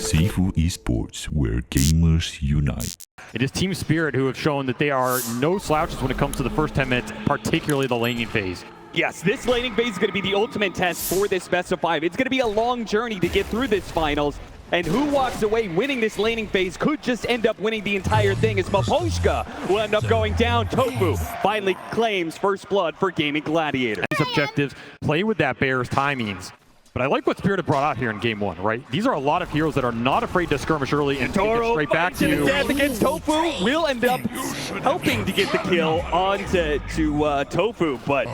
Sifu Esports, where gamers unite. It is Team Spirit who have shown that they are no slouches when it comes to the first 10 minutes, particularly the laning phase. Yes, this laning phase is going to be the ultimate test for this best of 5. It's going to be a long journey to get through this finals. And who walks away winning this laning phase could just end up winning the entire thing, as Maposhka will end up going down. Tofu finally claims first blood for GAIMIN Gladiators. These objectives, play with that bear's timings. But I like what Spirit have brought out here in game 1, right? These are a lot of heroes that are not afraid to skirmish early and take it straight back to you. Death against Tofu will end up helping to get the kill onto Tofu, but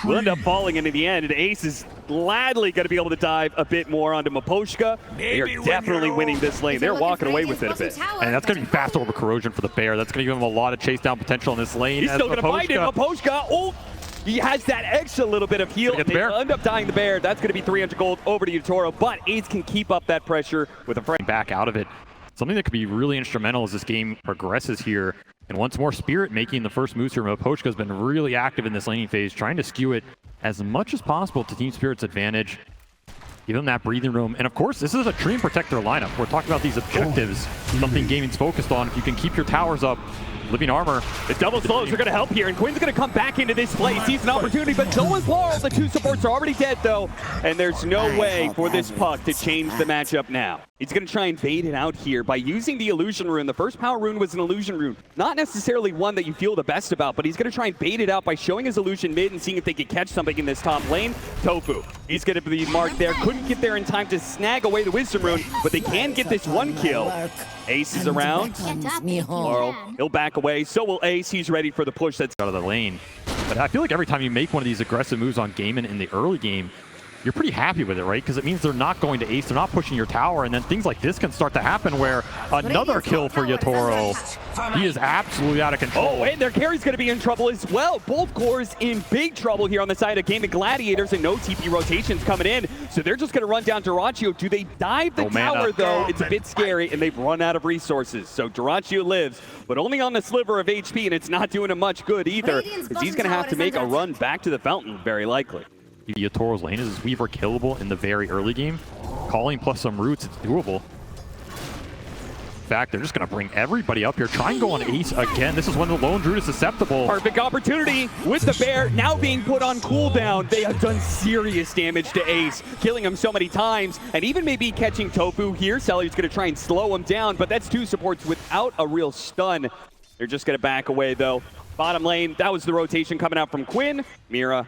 will end up falling into the end. And Ace is gladly going to be able to dive a bit more onto Maposhka. They are definitely winning this lane. They're walking away with it a bit. And that's going to be fast over corrosion for the bear. That's going to give him a lot of chase down potential in this lane. He's still going to fight it. Maposhka, oh! He has that extra little bit of heal, and they end up dying the bear. That's going to be 300 gold over to Yotaro, but Ace can keep up that pressure with a friend. Back out of it. Something that could be really instrumental as this game progresses here. And once more, Spirit making the first moves here. Maposhka has been really active in this laning phase, trying to skew it as much as possible to Team Spirit's advantage. Give them that breathing room. And of course, this is a Treant Protector lineup. We're talking about these objectives, something gaming's focused on. If you can keep your towers up, living armor. The double slows are going to help here, and Quinn's going to come back into this play. Sees an opportunity, but so is Laurel. The two supports are already dead, though, and there's no way for this puck to change the matchup now. He's going to try and bait it out here by using the illusion rune. The first power rune was an illusion rune. Not necessarily one that you feel the best about, but he's going to try and bait it out by showing his illusion mid and seeing if they can catch something in this top lane. Tofu, he's going to be marked there. Couldn't get there in time to snag away the wisdom rune, but they can get this one kill. Ace is around. Laurel, he'll back away. So will Ace. He's ready for the push that's out of the lane. But I feel like every time you make one of these aggressive moves on GAIMIN in the early game, you're pretty happy with it, right? Because it means they're not going to Ace, they're not pushing your tower, and then things like this can start to happen where another kill for Yotaro. He is absolutely out of control. Oh, and their carry's going to be in trouble as well. Both cores in big trouble here on the side of GAIMIN Gladiators, and no TP rotations coming in. So they're just going to run down Duraccio. Do they dive the tower, though? It's a bit scary, and they've run out of resources. So Duraccio lives, but only on the sliver of HP, and it's not doing him much good either, because he's going to have to make a run back to the fountain, very likely. Yotoro's lane is Weaver killable in the very early game. Calling plus some roots, it's doable. In fact, they're just going to bring everybody up here. Try and go on Ace again. This is when the lone druid is susceptible. Perfect opportunity with the bear now being put on cooldown. They have done serious damage to Ace, killing him so many times, and even maybe catching Tofu here. Selly's going to try and slow him down, but that's two supports without a real stun. They're just going to back away, though. Bottom lane, that was the rotation coming out from Quinn. Mira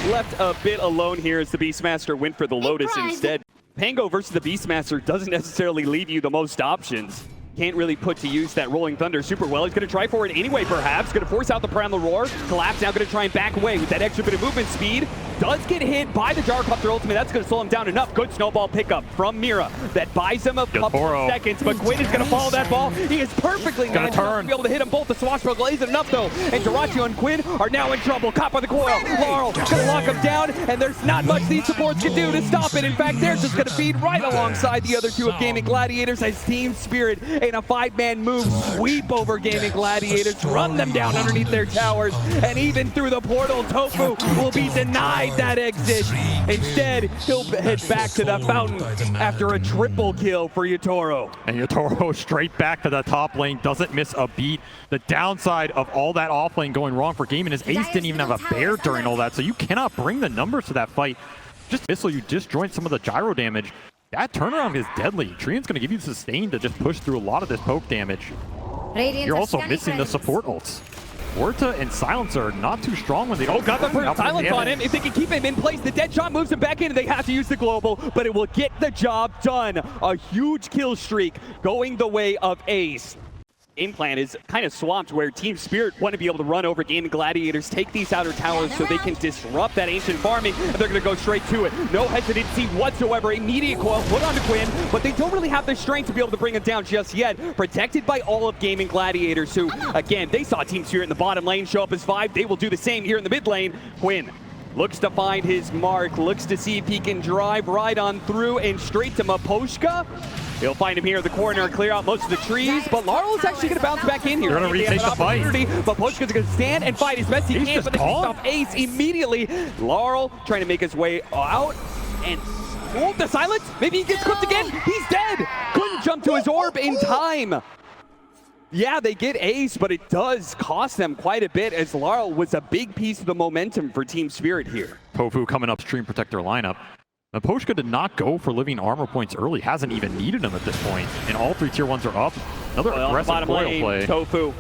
left a bit alone here as the Beastmaster went for the Lotus instead. Pango versus the Beastmaster doesn't necessarily leave you the most options. Can't really put to use that Rolling Thunder super well. He's going to try for it anyway, perhaps. Going to force out the Primal Roar. Collapse now going to try and back away with that extra bit of movement speed. Does get hit by the Gyrocopter ultimate. That's going to slow him down enough. Good snowball pickup from Mira. That buys him a couple of seconds, but Quinn is going to follow that ball. He is perfectly going to be able to hit them both. The swashbuckle isn't enough, though. And Duraccio and Quinn are now in trouble. Caught by the coil. Laurel going to lock him down, and there's not much these supports can do to stop it. In fact, they're just going to feed right alongside the other two of GAIMIN Gladiators as Team Spirit in a 5-man move sweep over GAIMIN Gladiators, run them down underneath their towers, and even through the portal, Tofu will be denied that exit. Instead, he'll head back to the fountain after a triple kill for Yotaro. And Yotaro straight back to the top lane, doesn't miss a beat. The downside of all that off lane going wrong for GAIMIN is Ace didn't even have a bear during all that, so you cannot bring the numbers to that fight. Just missile, you disjoint some of the gyro damage. That turnaround is deadly. Treant's going to give you the sustain to just push through a lot of this poke damage. You're also missing the support ults. Orta and Silencer are not too strong when they don't. Oh, got the first silence on him. If they can keep him in place, the dead shot moves him back in, and they have to use the global, but it will get the job done. A huge kill streak going the way of Ace. Game plan is kind of swapped where Team Spirit want to be able to run over GAIMIN Gladiators, take these outer towers so they can disrupt that ancient farming, and they're going to go straight to it. No hesitancy whatsoever. Immediate coil put onto Quinn, but they don't really have the strength to be able to bring him down just yet. Protected by all of GAIMIN Gladiators, who, again, they saw Team Spirit in the bottom lane show up as 5. They will do the same here in the mid lane. Quinn looks to find his mark, looks to see if he can drive right on through and straight to Maposhka. He'll find him here in the corner and clear out most of the trees, but Laurel is actually going to bounce back in here. They're going to retake the fight. But Maposhka's going to stand and fight as best he can, but they can stop Ace immediately. Laurel trying to make his way out and Oh, the silence. Maybe he gets clipped again. He's dead. Couldn't jump to his orb in time. Yeah, they get ace, but it does cost them quite a bit as Laurel was a big piece of the momentum for Team Spirit here. Tofu coming upstream, protect their lineup. Naposhka did not go for living armor points early, hasn't even needed them at this point. And all 3 tier 1s are up. Another aggressive coil play. Tofu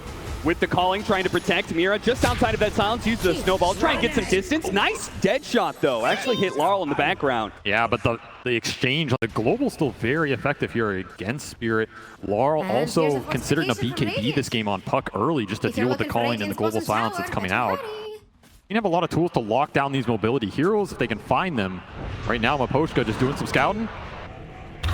with the calling, trying to protect Mira just outside of that silence, uses the snowball, try and get some distance. Nice dead shot though, actually hit Laurel in the background. Yeah, but the exchange, the global's still very effective here against Spirit. Laurel also considering a BKB this game on Puck early just to deal with the calling and the global silence that's coming out. You have a lot of tools to lock down these mobility heroes if they can find them. Right now, Maposhka just doing some scouting.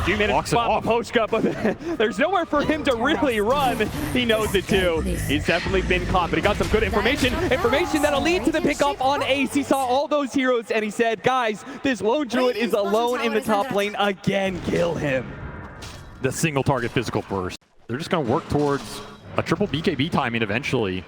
2 minutes to spot Maposhka, but there's nowhere for him to really run. He knows it too. He's definitely been caught, but he got some good information that'll lead to the pickoff on Ace. He saw all those heroes and he said, guys, this lone druid is alone in the top lane again. Kill him. The single target physical burst. They're just going to work towards a triple BKB timing eventually.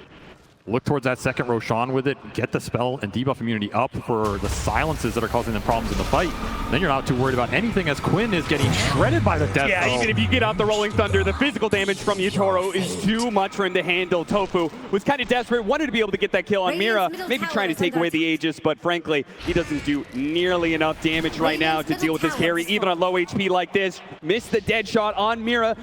Look towards that second Roshan with it, get the spell and debuff immunity up for the silences that are causing them problems in the fight. Then you're not too worried about anything as Quinn is getting shredded by the death. Yeah, even if you get out the Rolling Thunder, the physical damage from Yatoro is too much for him to handle. Tofu was kind of desperate, wanted to be able to get that kill on Mira, maybe trying to take away the Aegis, but frankly, he doesn't do nearly enough damage right now to deal with this carry, even on low HP like this. Missed the dead shot on Mira.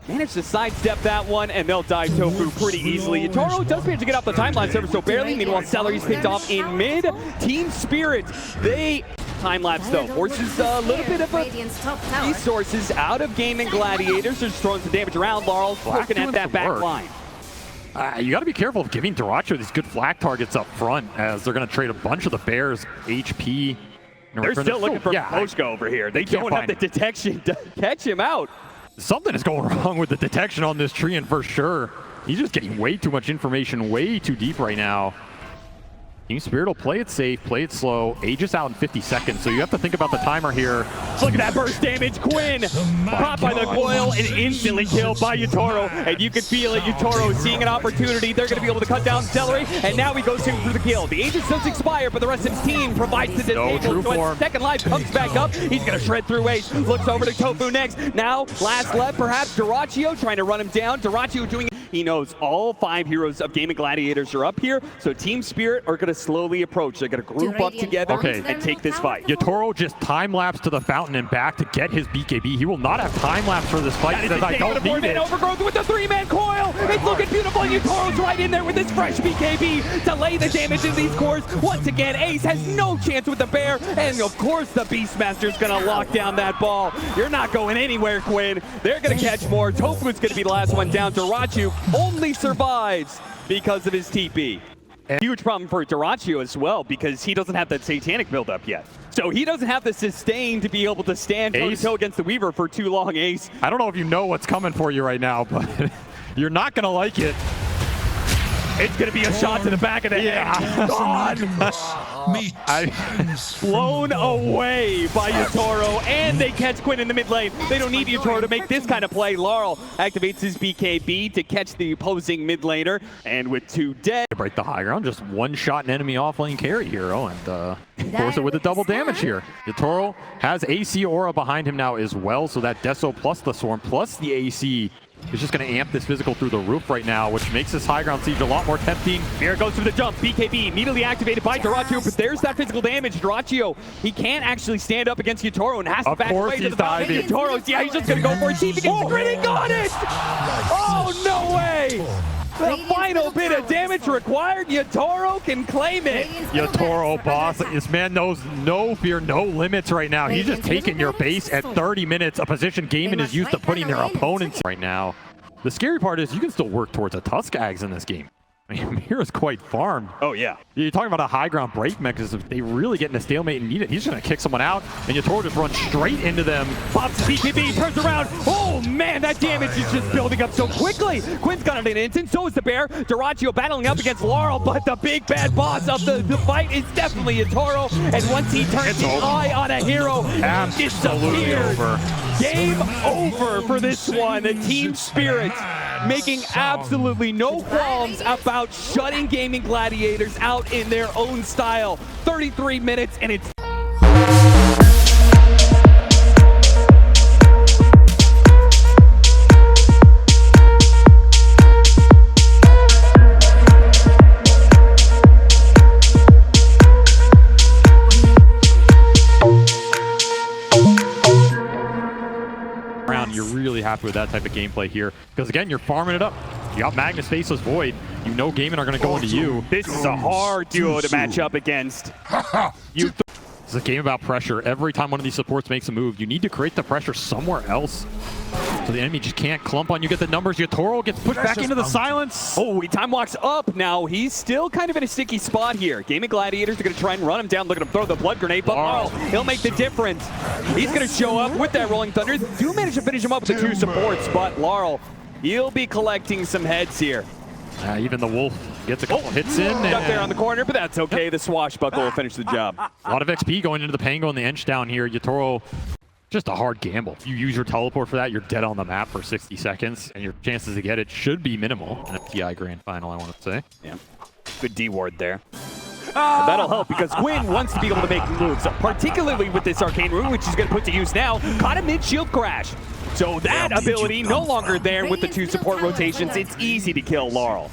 Managed to sidestep that one, and they'll die Tofu pretty easily. Toro does manage to get off the timeline server so barely. Meanwhile, Celery's picked off in mid. Team Spirit, they time-lapse though. Forces a little bit of resources out of GAIMIN Gladiators. They're just throwing some damage around. Laurel's looking at that back line. You got to be careful of giving Duracho these good flag targets up front, as they're going to trade a bunch of the Bears' HP. They're still looking for Poshko over here. They don't have the detection to catch him out. Something is going wrong with the detection on this tree, and for sure, he's just getting way too much information, way too deep right now. Team Spirit will play it safe, play it slow. Aegis out in 50 seconds, so you have to think about the timer here. Look at that burst damage. Quinn caught by the coil and instantly killed by Yatoro. And you can feel it. Yatoro seeing an opportunity. They're going to be able to cut down Celery, and now he goes in for the kill. The Aegis does expire, but the rest of his team provides the disable. So as second life comes back up, he's going to shred through Ace. Looks over to Tofu next. Now, last left, perhaps Duracho trying to run him down. Duracho doing it. He knows all 5 heroes of GAIMIN Gladiators are up here, so Team Spirit are going to slowly approach. They're going to group up together and take this fight. Yatoro just time-lapse to the fountain and back to get his BKB. He will not have time-lapse for this fight. He says, I don't need it. Overgrowth with the 3-man coil. It's looking beautiful. Yatoro's right in there with his fresh BKB to lay the damage in these cores. Once again, Ace has no chance with the bear, and of course the Beastmaster's going to lock down that ball. You're not going anywhere, Quinn. They're going to catch more. Tofu's going to be the last one down. Duracho only survives because of his TP. A huge problem for Duracho as well, because he doesn't have that satanic buildup yet. So he doesn't have the sustain to be able to stand toe-to-toe against the Weaver for too long, Ace. I don't know if you know what's coming for you right now, but you're not going to like it. It's going to be a shot to the back of the head. Gone. Blown away by Yatoro, and they catch Quinn in the mid lane. They don't need Yatoro to make this kind of play. Laurel activates his BKB to catch the opposing mid laner, and with 2 dead. Break the high ground, just one-shot an enemy off-lane carry hero, and force it with the double damage here. Yatoro has AC aura behind him now as well, so that Deso plus the Swarm plus the AC is just going to amp this physical through the roof right now, which makes this high ground siege a lot more tempting. Here goes for the jump. BKB immediately activated by Duracho, but there's that physical damage. Duracho, he can't actually stand up against Yatoro and has to back away to the fountain. Yatoro, yeah, he's just going to go for it. Teeth against the grid and got it! Oh, no way! The final bit of damage required. Yatoro can claim it. Yatoro, boss. This man knows no fear, no limits right now. He's just taking your base at 30 minutes, a position GAIMIN is used to putting their opponents right now. The scary part is you can still work towards a Tuskags in this game. I mean, Mira's quite farmed. Oh, yeah. You're talking about a high ground break mechanism. They really get in a stalemate and need it. He's just going to kick someone out, and Yatoro just runs straight into them. Pops BKB, turns around. Oh, man, that damage is just building up so quickly. Quinn's got it in an instant. So is the bear. Duracho battling up against Laurel, but the big bad boss of the fight is definitely Yatoro. And once he turns his eye on a hero, absolutely over. Game over for this one. The Team Spirit making absolutely no qualms about shutting GAIMIN Gladiators out in their own style. 33 minutes, and it's you're really happy with that type of gameplay here. Because again, you're farming it up. You got Magnus Faceless Void. You know GAIMIN are going to go into you. This is a hard duo to match up against. It's a game about pressure. Every time one of these supports makes a move, you need to create the pressure somewhere else. So the enemy just can't clump on you, get the numbers. Yatoro gets pushed back into the silence. Oh, he time walks up now. He's still kind of in a sticky spot here. GAIMIN Gladiators are going to try and run him down. Look at him throw the blood grenade, but Laurel, he'll make the difference. He's going to show up with that Rolling Thunder. Do manage to finish him up with the 2 supports, but Laurel, he'll be collecting some heads here. Even the Wolf gets a couple hits in. Up there on the corner, but that's okay. The swashbuckle will finish the job. A lot of XP going into the Pango and the Ench down here. Yatoro, just a hard gamble. If you use your teleport for that, you're dead on the map for 60 seconds, and your chances to get it should be minimal in a TI Grand Final, I want to say. Yeah, good D-ward there. That'll help because Quinn wants to be able to make moves, particularly with this Arcane Rune, which he's going to put to use now. Caught a mid-shield crash. So that ability no longer there with the 2 support rotations. It's easy to kill Laurel.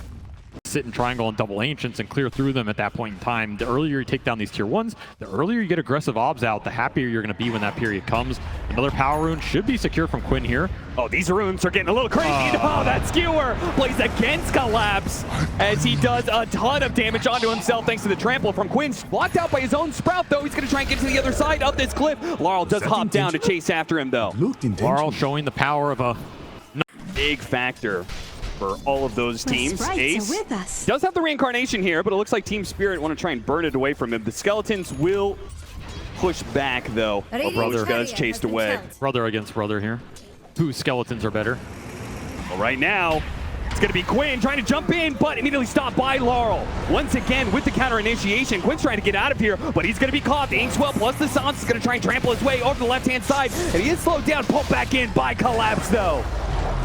Sit in triangle and double ancients and clear through them at that point in time. The earlier you take down these tier 1s, the earlier you get aggressive obs out, the happier you're going to be when that period comes. Another power rune should be secure from Quinn here. Oh, these runes are getting a little crazy. Oh, that skewer plays against Collapse as he does a ton of damage onto himself thanks to the trample from Quinn. Blocked out by his own Sprout, though. He's going to try and get to the other side of this cliff. Laurel does hop down to chase after him, though. Laurel showing the power of a big factor for all of those teams. Ace with us. does have the reincarnation here, but it looks like Team Spirit want to try and burn it away from him. The skeletons will push back, though. Brother does chased away. Brother against brother here. Whose skeletons are better? Well, right now, it's going to be Quinn trying to jump in, but immediately stopped by Laurel. Once again, with the counter initiation, Quinn's trying to get out of here, but he's going to be caught. The Inkswell plus the Silence is going to try and trample his way over the left-hand side, and he is slowed down, pulled back in by Collapse, though.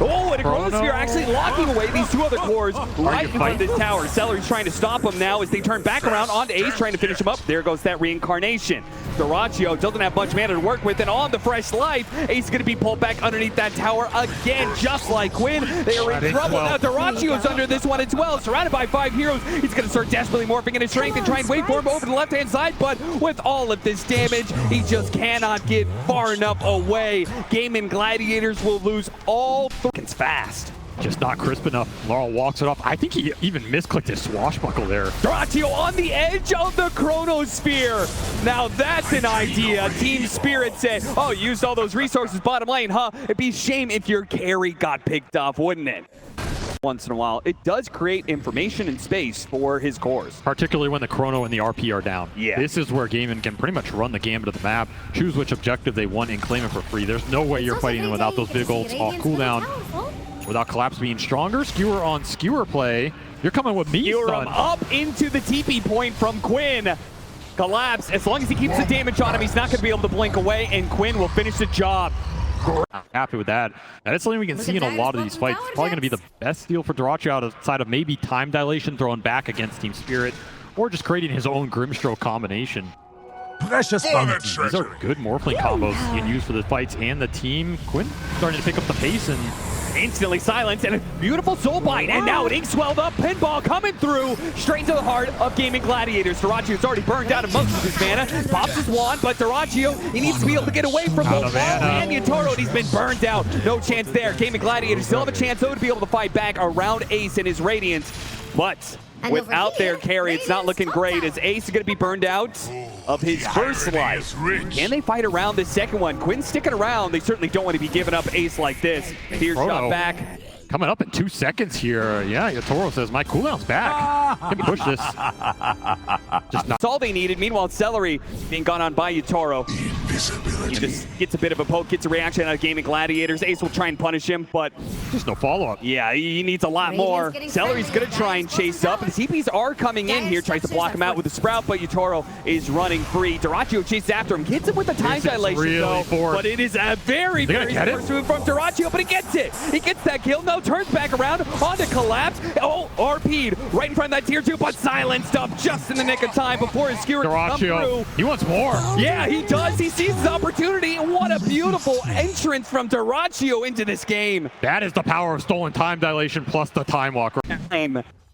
Oh, and a Chronosphere actually locking away these 2 other cores right in front of this tower. Celery's trying to stop him now as they turn back around onto Ace, trying to finish him up. There goes that reincarnation. Doraccio doesn't have much mana to work with, and on the fresh life, Ace is going to be pulled back underneath that tower again, just like Quinn. They are in trouble. Now Doraccio's under this one as well, surrounded by 5 heroes. He's going to start desperately morphing into strength and try and wait for him over the left-hand side, but with all of this damage, he just cannot get far enough away. GAIMIN Gladiators will lose all 3 seconds fast. Just not crisp enough. Laurel walks it off. I think he even misclicked his swashbuckle there. Doraccio on the edge of the Chronosphere. Now that's an idea. Team Spirit said, oh, used all those resources bottom lane, huh? It'd be a shame if your carry got picked off, wouldn't it? Once in a while, it does create information and space for his cores. Particularly when the Chrono and the RP are down. Yeah. This is where GAIMIN can pretty much run the gambit of the map, choose which objective they want and claim it for free. There's no way you're fighting without those big ults off cooldown. Without Collapse being stronger, Skewer on Skewer play. You're coming with me, Skewer son. up into the TP point from Quinn. Collapse, as long as he keeps the damage on him, he's not going to be able to blink away, and Quinn will finish the job. Happy with that. And it's something we can see in a lot of these fights. It's probably going to be the best deal for Doraccio outside of maybe time dilation thrown back against Team Spirit, or just creating his own Grimstroke combination. Precious bounty. These are good Morphling combos you can use for the fights and the team. Quinn starting to pick up the pace and instantly silenced, and a beautiful soul bite, and now an ink-swelled up pinball coming through straight to the heart of GAIMIN Gladiators. Doraccio's already burned out of most of his mana, pops his wand, but Doraccio, he needs to be able to get away from both and Yatoro, and he's been burned out. No chance there. GAIMIN Gladiators still have a chance, though, to be able to fight back around Ace and his Radiance, but without their carry, it's not looking great as Ace is going to be burned out of his first life. Can they fight around this second one? Quinn's sticking around. They certainly don't want to be giving up Ace like this. Here's shot back. Coming up in 2 seconds here. Yeah, Yatoro says, my cooldown's back. Can push this. Just not. That's all they needed. Meanwhile, Celery being gone on by Yatoro. He just gets a bit of a poke, gets a reaction out of GAIMIN Gladiators. Ace will try and punish him, but just no follow-up. Yeah, he needs a lot more. Celery's going to try and chase up. The TPs are coming in here, tries to block him out with the Sprout, but Yatoro is running free. Doraccio chases after him, gets him with the time dilation, really though. But it is a very forced move from Doraccio, but he gets it. He gets that kill. No, turns back around onto Collapse. Oh, RP'd right in front of that tier 2, but silenced up just in the nick of time before his skewer can come through. He wants more. Yeah, he does. He sees his opportunity. What a beautiful entrance from Doraccio into this game. That is the power of stolen time dilation plus the time walker.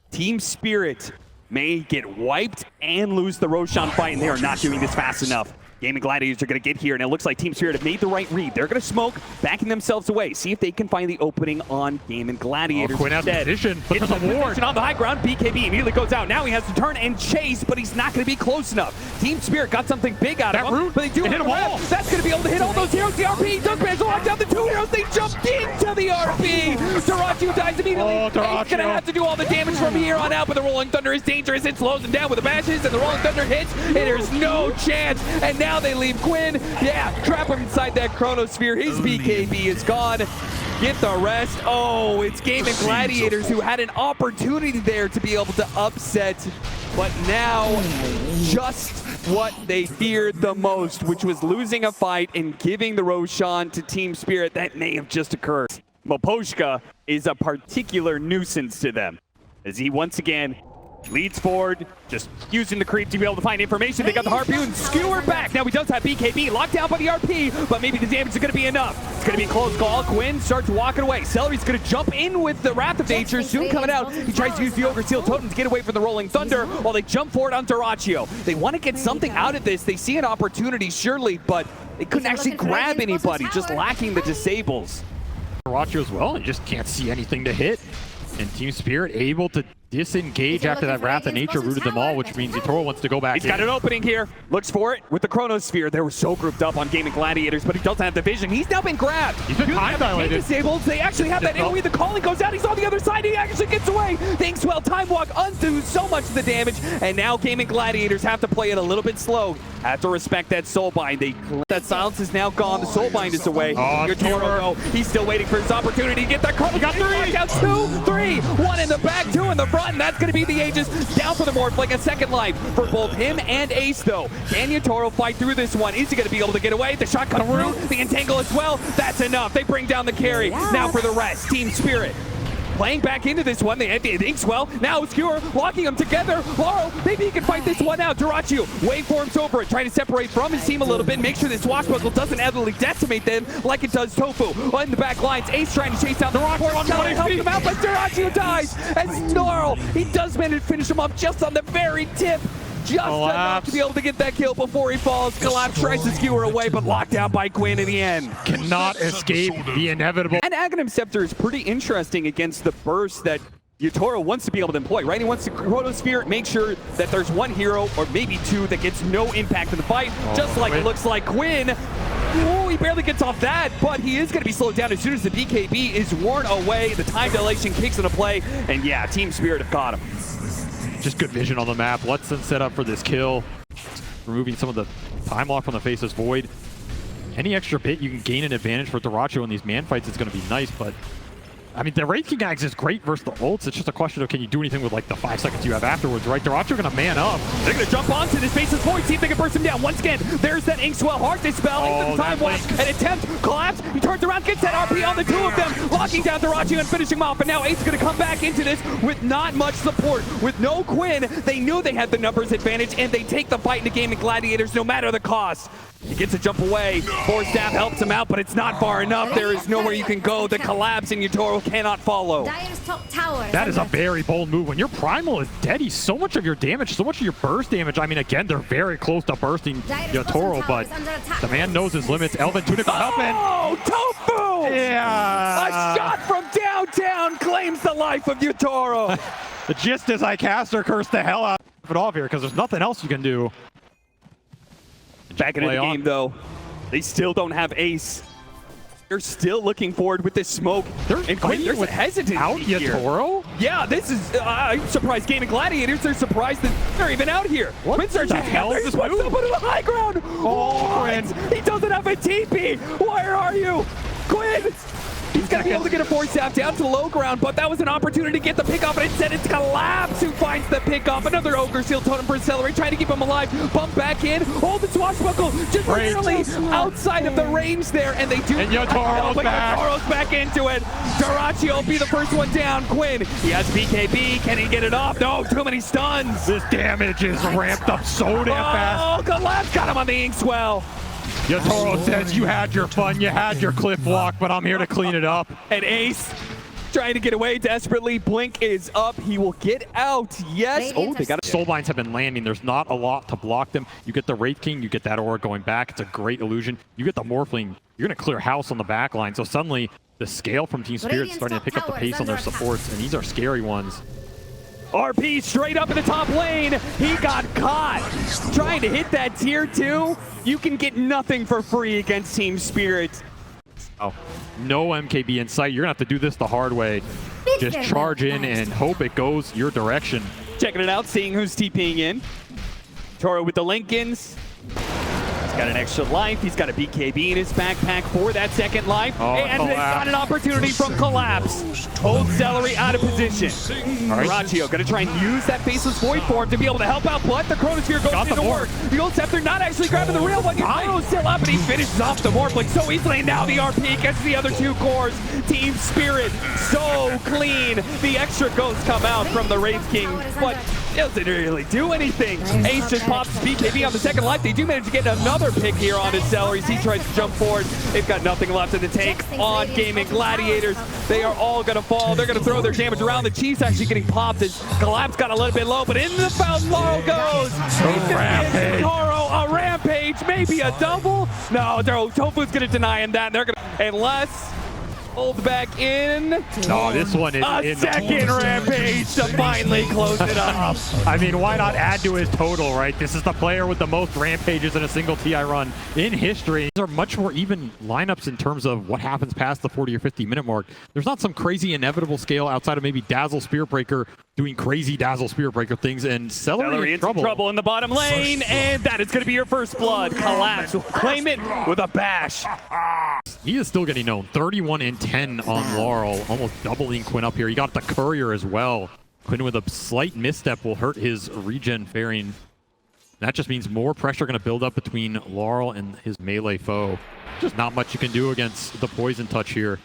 Team Spirit may get wiped and lose the Roshan fight, and they are not doing this fast enough. GAIMIN Gladiators are going to get here, and it looks like Team Spirit have made the right read. They're going to smoke, backing themselves away. See if they can find the opening on GAIMIN Gladiators. Quinn has position, but there's a ward. On the high ground, BKB immediately goes out. Now he has to turn and chase, but he's not going to be close enough. Team Spirit got something big out of him, but they do hit them all. That's going to be able to hit all those heroes. The RP does manage to lock down the 2 heroes. They jumped into the RP. Darachu dies immediately. He's going to have to do all the damage from here on out, but the Rolling Thunder is dangerous. It slows him down with the bashes, and the Rolling Thunder hits, and there's no chance. And now they leave Quinn. Yeah, trap him inside that Chronosphere. His BKB is gone. Get the rest. Oh, it's GAIMIN Gladiators who had an opportunity there to be able to upset, but now just what they feared the most, which was losing a fight and giving the Roshan to Team Spirit. That may have just occurred. Moposhka is a particular nuisance to them, as he once again leads forward, just using the creep to be able to find information. They got the Harpoon and skewer back. Now he does have BKB locked down by the RP, but maybe the damage is going to be enough. It's going to be a close call. Quinn starts walking away. Celery's going to jump in with the Wrath of Nature, soon coming out. He tries to use the Ogre Seal Totem to get away from the Rolling Thunder while they jump forward on Darachu. They want to get something out of this. They see an opportunity, surely, but they couldn't actually grab anybody, just lacking the disables. Darachu as well, and just can't see anything to hit. And Team Spirit able to disengage after that Wrath of Nature rooted them all, which means Yatoro wants to go back. He's got an opening here. Looks for it with the Chronosphere. They were so grouped up on GAIMIN Gladiators, but he doesn't have the vision. He's now been grabbed. He's been time dilated. Disabled. They actually have that AoE. The calling goes out. He's on the other side. He actually gets away. The Inkswell time walk undoes so much of the damage, and now GAIMIN Gladiators have to play it a little bit slow. Have to respect that Soulbind. That silence is now gone. The Soulbind is away. Yatoro, he's still waiting for his opportunity to get that Chrono. Got 3. Down 2, 3. 1 in the back, 2 in the front, and that's going to be the Aegis down for the Morph, like a second life for both him and Ace, though. Can Yatoro fight through this one? Is he going to be able to get away? The shot comes through, the entangle as well. That's enough. They bring down the carry. Now for the rest, Team Spirit playing back into this one. The Inkswell, now Skewer locking them together. Laurel, maybe he can fight this one out. Darachu, waveforms over it, trying to separate from his team a little bit, make sure this Swashbuckle doesn't heavily decimate them like it does Tofu. In the back lines, Ace trying to chase out the rock. Helps him out, but Darachu dies as Laurel, he does manage to finish him off just on the very tip. Just enough to be able to get that kill before he falls. Collapse tries to skewer away, but locked out by Quinn in the end. Cannot escape the inevitable. And Aghanim Scepter is pretty interesting against the burst that Yatoro wants to be able to employ, right? He wants to Chronosphere, make sure that there's one hero or maybe 2 that gets no impact in the fight, just like it looks like Quinn. Ooh, he barely gets off that, but he is going to be slowed down as soon as the BKB is worn away. The time dilation kicks into play, and yeah, Team Spirit have got him. Just good vision on the map. Lets them set up for this kill. Removing some of the time lock from the Faceless Void. Any extra bit you can gain an advantage for Darachu in these man fights is going to be nice, but I mean, the Wraith King Axe is great versus the ults. It's just a question of can you do anything with like the 5 seconds you have afterwards, right? Darachu gonna man up. They're gonna jump onto this Faceless Void, see if they can burst him down. Once again, there's that Inkswell Heart Dispel into the time walk. An attempt, collapse. He turns around, gets that RP on the 2 of them, locking down Darachu and finishing him off. And now Ace is gonna come back into this with not much support. With no Quinn, they knew they had the numbers advantage, and they take the fight into GAIMIN Gladiators no matter the cost. He gets a jump away. Force Staff helps him out, but it's not far enough. There is nowhere you can go. The collapse and Yatoro cannot follow. That is a very bold move. When your Primal is dead, he's so much of your damage, so much of your burst damage. I mean, again, they're very close to bursting Yatoro, but the man knows his limits. Elven Tunic will help in. Oh, Tofu! Yeah! A shot from downtown claims the life of Yatoro. The gist is I caster curse the hell out of it off here because there's nothing else you can do. Back into the game, though. They still don't have Ace. They're still looking forward with this smoke. There's a hesitancy out Yatoro? Yeah, this is... I'm surprised GAIMIN Gladiators, they're surprised that they're even out here. What the hell is this move? Up into the high ground. Oh, Quinn. He doesn't have a TP. Where are you? Quinn! He's going to be able to get a Force Staff down to the low ground, but that was an opportunity to get the pick off, and instead it's Collapse who finds the pick off. Another Ogre Seal Totem for Accelerate, trying to keep him alive. Bump back in. Hold the Swashbuckle just barely outside of the range there, and they do. And Yatoro's back. Yatoro's back into it. Darachu will be the first one down. Quinn, he has BKB. Can he get it off? No, too many stuns. This damage is ramped up so damn fast. Oh, Collapse got him on the Inkswell. Yatoro says, you had your fun, you had your cliff walk, but I'm here to clean it up. And Ace trying to get away desperately. Blink is up. He will get out. Yes. Oh, they got it. Soulbinds have been landing. There's not a lot to block them. You get the Wraith King, you get that aura going back. It's a great illusion. You get the Morphling. You're going to clear house on the back line. So suddenly the scale from Team Spirit is starting to pick up the pace on their supports, and these are scary ones. RP straight up in the top lane. He got caught trying to hit that tier 2. You can get nothing for free against Team Spirit. Oh, no MKB in sight. You're going to have to do this the hard way. Just charge in and hope it goes your direction. Checking it out, seeing who's TPing in. Toro with the Lincolns. He's got an extra life. He's got a BKB in his backpack for that second life. Oh, and he's got an opportunity from Collapse. Hold Celery out of position. Rachio going to try and use that Faceless Void form to be able to help out, but the Chronosphere goes into work. The Old Scepter not actually grabbing the real one. Yoro's still up, and he finishes off the Morphling so easily. And now the RP gets the other 2 cores. Team Spirit so clean. The extra ghosts come out from the Wraith King, but doesn't really do anything. Ace just pops BKB on the second life. They do manage to get another pick here on his Celeries. He tries to jump forward. They've got nothing left in the tank on GAIMIN. Gladiators, they are all going to fall. They're going to throw their damage around. The Chiefs actually getting popped as Collapse got a little bit low, but in the fountain Laurel goes. Rampage. Toro, a rampage, maybe a double. No, Tofu's going to deny him that. They're going to, unless hold back in. No, this one is a second rampage to finally close it up. I mean, why not add to his total, right? This is the player with the most rampages in a single TI run in history. These are much more even lineups in terms of what happens past the 40 or 50 minute mark. There's not some crazy inevitable scale outside of maybe Dazzle Spirit Breaker doing crazy Dazzle Spirit Breaker things, and Celery in trouble in the bottom lane, and that is going to be your first blood. Collapse will claim it with a bash. He is still getting known. 31 and 10 on Laurel, almost doubling Quinn up here. He got the Courier as well. Quinn with a slight misstep will hurt his regen fairing. That just means more pressure going to build up between Laurel and his melee foe. Just not much you can do against the poison touch here.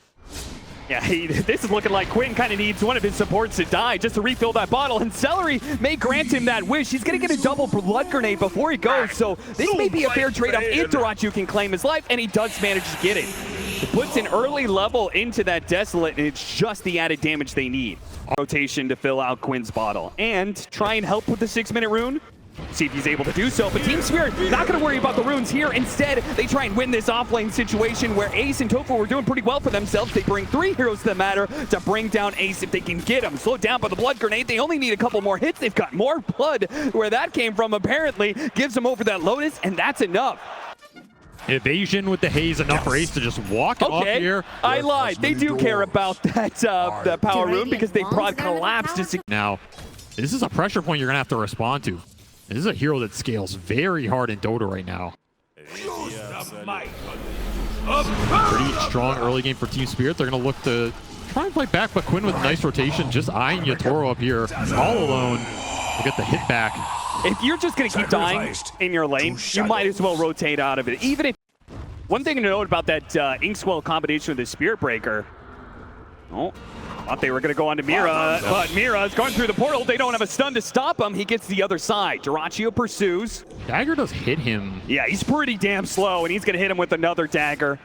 Yeah, this is looking like Quinn kind of needs one of his supports to die just to refill that bottle, and Celery may grant him that wish. He's going to get a double blood grenade before he goes, so this may be a fair trade-off if Darachu can claim his life, and he does manage to get it. It puts an early level into that Desolate, and it's just the added damage they need. Rotation to fill out Quinn's bottle, and try and help with the 6-minute rune. See if he's able to do so, but Team Spirit not going to worry about the runes here. Instead, they try and win this offlane situation where Ace and Tofu were doing pretty well for themselves. They bring 3 heroes to the matter to bring down Ace if they can get him. Slowed down by the blood grenade. They only need a couple more hits. They've got more blood where that came from, apparently. Gives them over that Lotus, and that's enough. Evasion with the haze, enough for Ace to just walk off here. I lied. They do care about that power rune because they brought Collapse just to... Now, this is a pressure point you're going to have to respond to. This is a hero that scales very hard in Dota right now. Pretty strong early game for Team Spirit. They're going to look to try and fight back, but Quinn with a nice rotation, just eyeing Yatoro up here all alone. We'll get the hit back. If you're just going to keep dying in your lane, you might as well rotate out of it. Even if... One thing to note about that Inkswell combination with the Spirit Breaker. Oh, thought they were going to go on to Mira, but Mira is going through the portal. They don't have a stun to stop him. He gets the other side. Darachu pursues. Dagger does hit him. Yeah, he's pretty damn slow, and he's going to hit him with another dagger.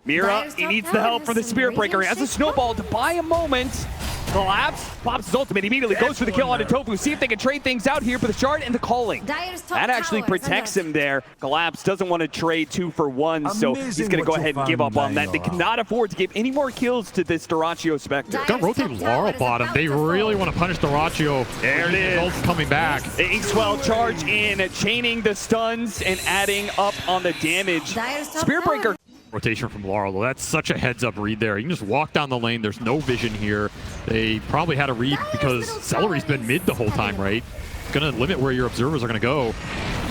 Mira, he needs the help from the Spirit Breaker. He has a snowball to buy a moment. Collapse, pops his ultimate, immediately goes for the kill onto Tofu. See if they can trade things out here for the shard and the calling. That actually protects him there. Collapse doesn't want to trade 2 for 1, so he's going to go ahead and give up on that. They cannot afford to give any more kills to this Darachu Spectre. Gonna rotate Laurel bottom. They really want to punish Darachu. There it is. Coming back. The Inkswell charge in, chaining the stuns and adding up on the damage. Spirit Breaker. Rotation from Laurel. That's such a heads-up read there. You can just walk down the lane. There's no vision here. They probably had a read because Celery's been mid the whole time, right? It's going to limit where your observers are going to go.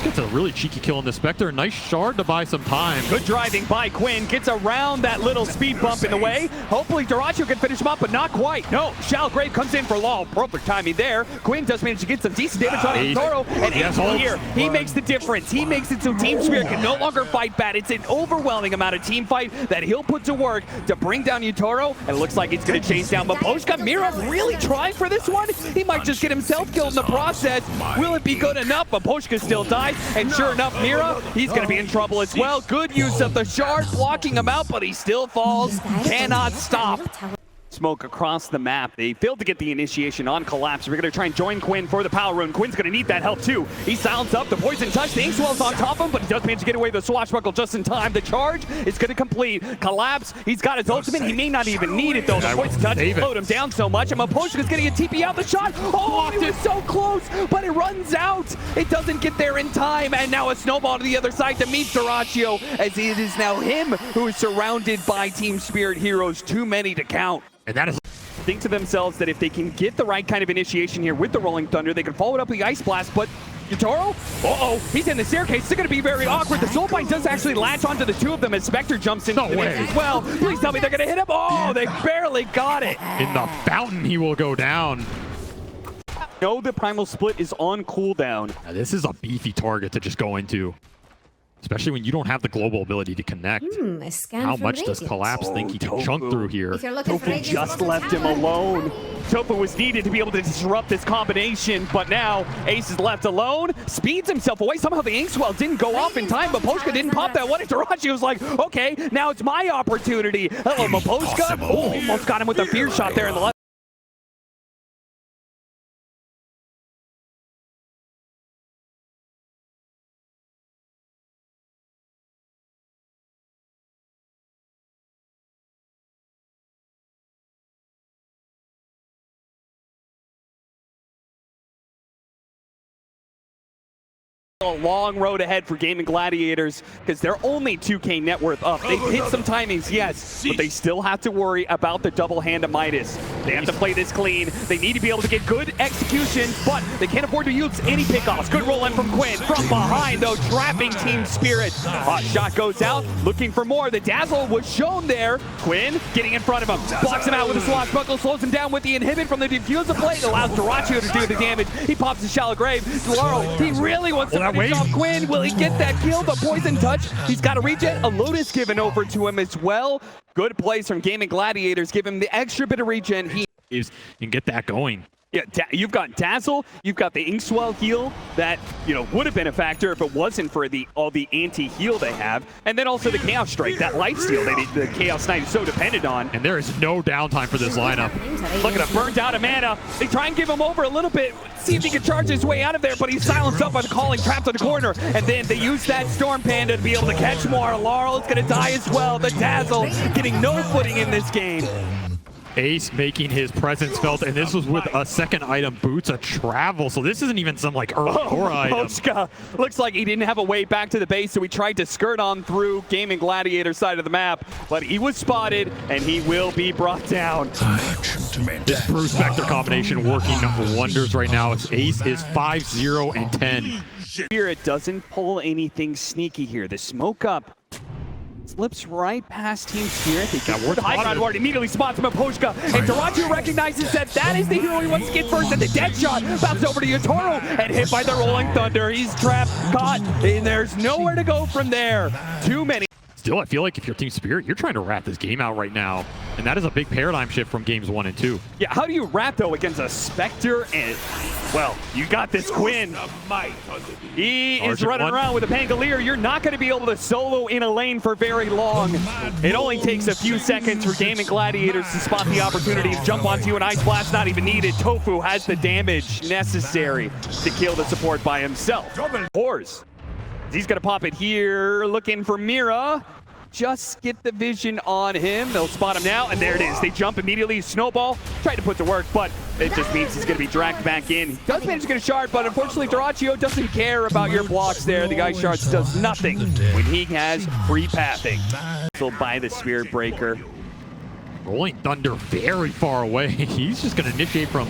Gets a really cheeky kill on the Spectre. Nice shard to buy some time. Good driving by Quinn. Gets around that little speed bump in the way. Hopefully Darachu can finish him up, but not quite. No, Shalgrave comes in for Law. Perfect timing there. Quinn does manage to get some decent damage on Toro. And Ace here, he makes the difference. He makes it so Team Spirit can no longer fight bad. It's an overwhelming amount of team fight that he'll put to work to bring down Yatoro. And it looks like he's going to chase down Maposhka. Mira really trying for this one. He might just get himself killed in the process. Will it be good enough? Maposhka still dies. And sure enough, Mira, he's going to be in trouble as well. Good use of the shard, blocking him out, but he still falls. Cannot stop. smoke across the map. They failed to get the initiation on Collapse. We're going to try and join Quinn for the power rune. Quinn's going to need that help too. He silenced up the poison touch. The Inkswell's on top of him, but he does manage to get away with the swashbuckle just in time. The charge is going to complete. Collapse, he's got his ultimate. He may not even need it though. The poison touch slowed him down so much. And Maposhka's going to get TP out the shot. Oh, he was so close, but it runs out. It doesn't get there in time. And now a snowball to the other side to meet Duraccio, as it is now him who is surrounded by Team Spirit heroes. Too many to count. And that is... Think to themselves that if they can get the right kind of initiation here with the Rolling Thunder, they can follow it up with the Ice Blast, but Yutaro? Uh-oh, he's in the staircase. It's going to be very awkward. The Soulbind does actually latch onto the two of them as Spectre jumps into the mix as well. Please tell me they're going to hit him. Oh, they barely got it. In the fountain, he will go down. No, the Primal Split is on cooldown. Now, this is a beefy target to just go into. Especially when you don't have the global ability to connect. How much does Collapse think he can chunk through here? Tofu just left him alone. Tofu was needed to be able to disrupt this combination, but now Ace is left alone, speeds himself away. Somehow the Inkswell didn't go off in time, but Maposhka didn't pop that one. Tarachi was like, okay, now it's my opportunity. Hello, Maposhka. Oh, almost got him with a fear shot there in the left. A long road ahead for GAIMIN Gladiators because they're only 2K net worth up. They've hit some timings, yes, but they still have to worry about the double hand of Midas. They have to play this clean. They need to be able to get good execution, but they can't afford to use any pickoffs. Good roll in from Quinn. From behind, though, trapping Team Spirit. Hot shot goes out, looking for more. The Dazzle was shown there. Quinn getting in front of him. Blocks him out with a swashbuckle, slows him down with the inhibit from the diffuser plate. Allows Duraccio to do the damage. He pops the shallow grave. Laurel, he really wants to finish off Quinn. Will he get that kill? The poison touch. He's got a regen. A Lotus given over to him as well. Good plays from GAIMIN Gladiators. Give him the extra bit of regen. He can get that going. Yeah, you've got Dazzle, you've got the Inkswell heal that, would have been a factor if it wasn't for all the anti-heal they have. And then also the Chaos Strike, that lifesteal that the Chaos Knight is so dependent on. And there is no downtime for this lineup. Look at him, burnt out of mana. They try and give him over a little bit, see if he can charge his way out of there, but he's silenced up by the calling, trapped in the corner. And then they use that Storm Panda to be able to catch more. Laurel is going to die as well. The Dazzle getting no footing in this game. Ace making his presence felt, and this was with a second item, Boots of Travel. So this isn't even some like Aurora item. Pochka looks like he didn't have a way back to the base, so he tried to skirt on through GAIMIN Gladiator side of the map, but he was spotted, and he will be brought down. This Bruce Spectre combination working wonders right now. Ace is 5-0 and 10. Spirit doesn't pull anything sneaky here. The smoke up slips right past Team Spirit. They got the high ground ward, immediately spots Maposhka, and Duraccio recognizes that that is the hero he wants to get first, and the dead shot bounces over to Yutaro and hit by the Rolling Thunder. He's trapped, caught, and there's nowhere to go from there. Too many. Still, I feel like if you're Team Spirit, you're trying to wrap this game out right now. And that is a big paradigm shift from games 1 and 2. Yeah, how do you wrap, though, against a Spectre and, well, you got this Quinn. He is running around with a Pangolier. You're not going to be able to solo in a lane for very long. It only takes a few seconds for GAIMIN Gladiators to spot the opportunity to jump onto you, and Ice Blast not even needed. Tofu has the damage necessary to kill the support by himself. Horse. He's going to pop it here, looking for Mira. Just get the vision on him. They'll spot him now, and there it is. They jump immediately. Snowball tried to put to work, but it just means he's going to be dragged back in. He does manage to get a shard, but unfortunately, Duraccio doesn't care about your blocks there. The Ice Shards does nothing when he has free pathing. So by the Spirit Breaker. Rolling Thunder very far away. He's just going to initiate from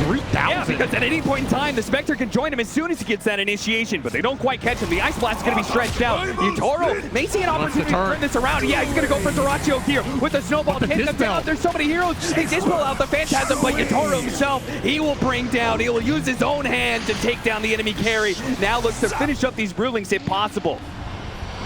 3,000. Yeah, because at any point in time, the Spectre can join him as soon as he gets that initiation, but they don't quite catch him. The Ice Blast is going to be stretched out. Yutaro may see an opportunity to turn this around. Yeah, he's going to go for Duraccio here with the Snowball. Can't come down. There's so many heroes. They dispel out the Phantasm, but Yutaro himself, he will bring down. He will use his own hand to take down the enemy carry. Now looks to finish up these Brewlings if possible.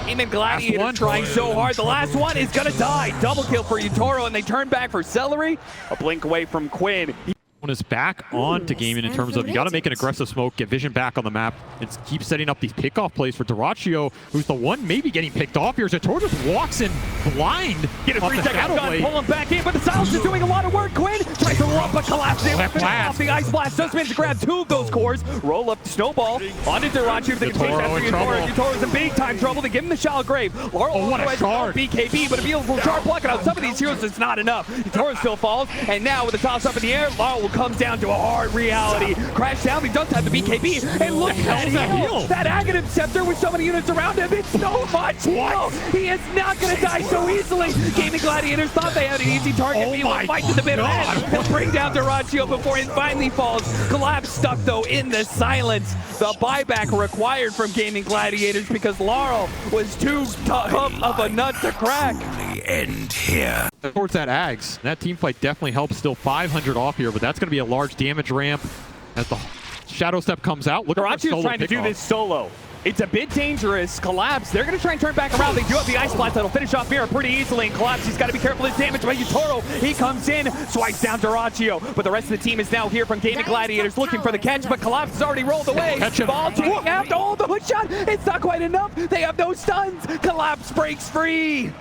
GAIMIN Gladiator trying so hard. The last one is going to die. Double kill for Yutaro, and they turn back for Celery. A blink away from Quinn. One is back on to GAIMIN in terms of you got to make an aggressive smoke, get vision back on the map, and keep setting up these pickoff plays for Dyrachyo, who's the one maybe getting picked off here. Zator just walks in blind. Get a 3-second gun, pull him back in, but the silence is doing a lot of work. Quinn tries to roll up, but collapses. Off the ice blast, does manage to grab 2 of those cores. Roll up the snowball onto Dyrachyo. They can chase after Yutoro. Yutoro's in big time trouble. They give him the shallow grave. Laurel what a shard. BKB, but a beautiful shard blocking out some of these heroes. It's not enough. Yutoro still falls, and now with the toss up in the air, Laurel will come down to a hard reality. Crash down, he does have the BKB, and look at that heal. That Aghanim Scepter with so many units around him, it's so much heal. He is not going to die so easily. GAIMIN Gladiators thought they had an easy target. He will fight to the middle end and bring down Dyrachyo before he finally falls. Collapse stuck though in the silence. The buyback required from GAIMIN Gladiators because Laurel was too tough of a nut to crack. End here. Towards that Ags. That team fight definitely helps. Still 500 off here, but that's going to be a large damage ramp as the Shadow Step comes out. Look, Dyrachyo's trying to do this solo. It's a bit dangerous. Collapse, they're going to try and turn back around. They do have the Ice Blast that'll finish off Mira pretty easily. And Collapse, he's got to be careful of his damage by Yutoro. He comes in, swipes down Dyrachyo. But the rest of the team is now here from GAIMIN Gladiators looking for the catch, but Collapse has already rolled away. Ball taking after all the hook shot. It's not quite enough. They have no stuns. Collapse breaks free.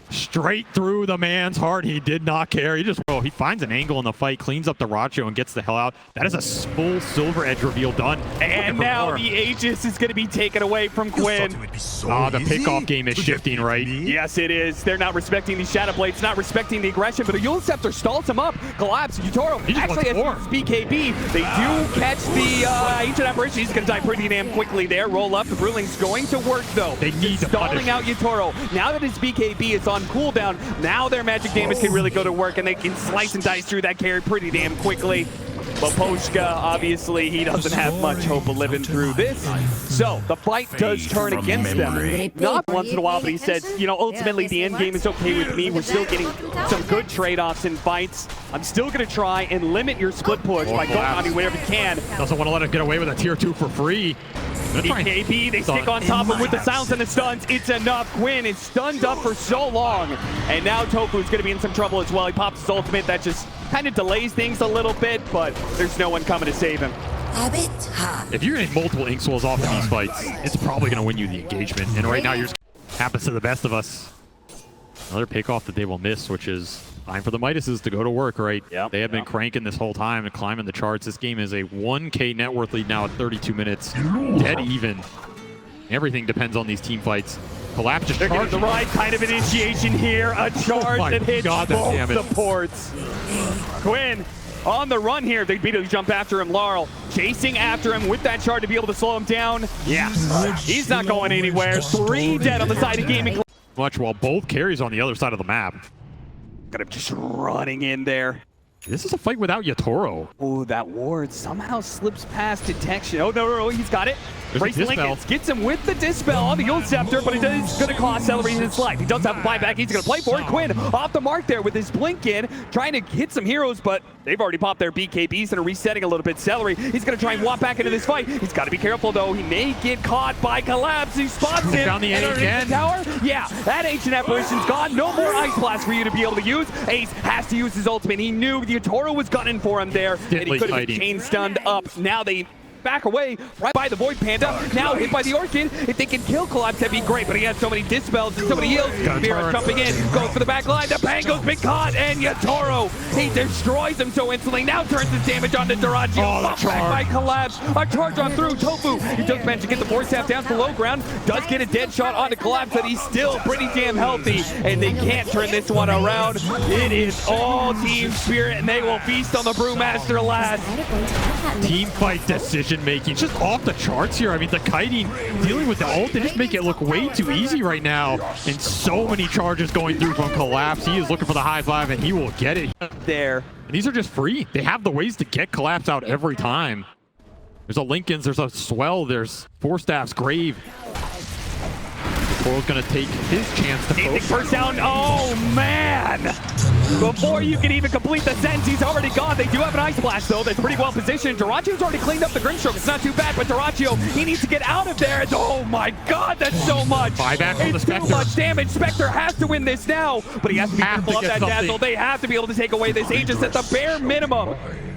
Straight through the man's heart. He did not care. He finds an angle in the fight, cleans up Dyrachyo, and gets the hell out. That is a full Silver Edge reveal done. And now the Aegis is going to be taken away from Quinn. The pickoff game is shifting, right? Yes, it is. They're not respecting these Shadow Blades, not respecting the aggression, but a Yule Scepter stalls him up. Collapse. Yutoro actually has BKB. They do catch the Ancient Apparition. He's going to die pretty damn quickly there. Roll up. The Brewling's going to work, though. They need to stalling out Yutoro. Now that his BKB is on cooldown, now their magic damage can really go to work, and they can slice and dice through that carry pretty damn quickly. But Poshka, obviously, he doesn't have much hope of living through this. So the fight does turn against them. Not once in a while, but he says, you know, ultimately the end game is okay with me. We're still getting some good trade-offs in fights. I'm still going to try and limit your split push by going on you wherever you can. Doesn't want to let him get away with a tier 2 for free. BKB, they stick on top of him with the silence and the stuns. It's enough. Quinn is stunned up for so long. And now Tofu's going to be in some trouble as well. He pops his ultimate. That just kind of delays things a little bit, but there's no one coming to save him. If you're getting multiple ink swells off in these fights, it's probably going to win you the engagement. And right now, happens to the best of us. Another pickoff that they will miss, which is time for the Midases to go to work, right? Yep. They have been cranking this whole time and climbing the charts. This game is a 1K net worth lead now at 32 minutes. Dead even. Everything depends on these team fights. Collapse just charged. The right kind of initiation here. A charge that hits both supports. Quinn on the run here. They immediately jump after him. Laurel chasing after him with that shard to be able to slow him down. Yeah, he's not going anywhere. 3 dead on the side of GAIMIN. Much while both carries on the other side of the map. Got him just running in there. This is a fight without Yutoro. Oh, that ward somehow slips past detection. Oh, no, he's got it. Brace Lincoln gets him with the Dispel on the Yule Scepter, but it is going to cost Celery his life. He does have a buyback. He's going to play for it. Quinn off the mark there with his blink in, trying to hit some heroes, but they've already popped their BKBs and are resetting a little bit. Celery, he's going to try and walk back into this fight. He's got to be careful, though. He may get caught by Collapse. He spots him. Down the A again. Tower. Yeah, that Ancient Apparition's gone. No more Ice Blast for you to be able to use. Ace has to use his ultimate. He knew the Yutoro was gunning for him there, and he could have been chain stunned up. Now they back away right by the Void Panda. Now hit by the Orchid. If they can kill Collapse, that'd be great, but he has so many dispels and so many heals. Mira jumping in, goes for the back line. The Pango's been caught, and Yutoro, he destroys him so instantly. Now turns his damage onto Dyrachyo. Back by Collapse. A charge on through. Tofu, he does manage to get the Force Staff down to low ground. Does get a dead shot onto Collapse, but he's still pretty damn healthy, and they can't turn this one around. It is all team spirit, and they will feast on the Brewmaster last. Team fight decision making just off the charts here. I mean, the kiting dealing with the ult, they just make it look way too easy right now, and so many charges going through from Collapse. He is looking for the high five, and he will get it there. And these are just free. They have the ways to get Collapse out every time. There's a Lincoln's, there's a Swell, there's Four Staff's Grave. Toro's gonna take his chance to Big poke. first down. Oh, man. Before you can even complete the sentence, he's already gone. They do have an Ice Blast, though. That's pretty well positioned. Duracio's already cleaned up the Grimstroke. It's not too bad, but Duracio, he needs to get out of there. Oh, my God, that's so much. Buyback on the It's too Spectre. much damage. Spectre has to win this now, but he has to be Have to careful of get that something. dazzle. They have to be able to take away this Aegis at the bare minimum.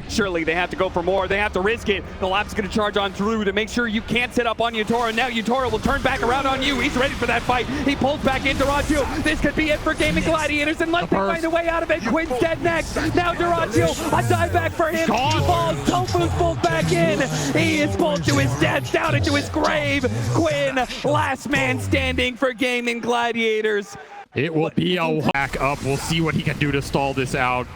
Surely they have to go for more. They have to risk it. The Lap's going to charge on through to make sure you can't set up on Yutoro. Now Yutoro will turn back around on you. He's ready for that fight. He pulls back into Duracio. This could be it for GAIMIN Gladiators unless they find a way out of it. Quinn's dead next. Now Duracio, a dive back for him. He falls. Tofu's pulled back in. He is pulled to his death, down into his grave. Quinn, last man standing for GAIMIN Gladiators. It will be a whack up. We'll see what he can do to stall this out.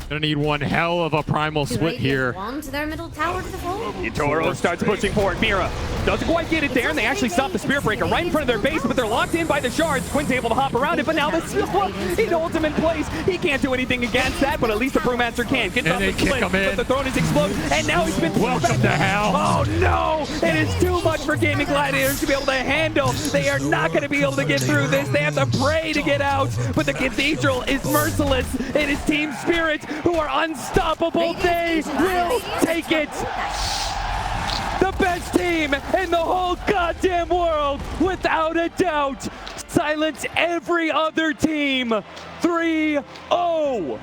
Gonna need one hell of a primal split here. To their middle tower to the fold. Yutoro starts pushing forward. Mira doesn't quite get it there, and they actually stop the Spirit Breaker right in front of their base, but they're locked in by the shards. Quinn's able to hop around it, but now the Silva, he holds him in place. He can't do anything against that, but at least the Brewmaster can. Gets And off they the kick split, him in. but the throne is exploded, and now he's been pulled Welcome back. to hell. Oh no! It is too much for GAIMIN Gladiators to be able to handle. They are not going to be able to get through this. They have to pray to get out, but the Cathedral is merciless. It is Team Spirit who are unstoppable. They will take it. The best team in the whole goddamn world, without a doubt. Silence every other team. 3-0.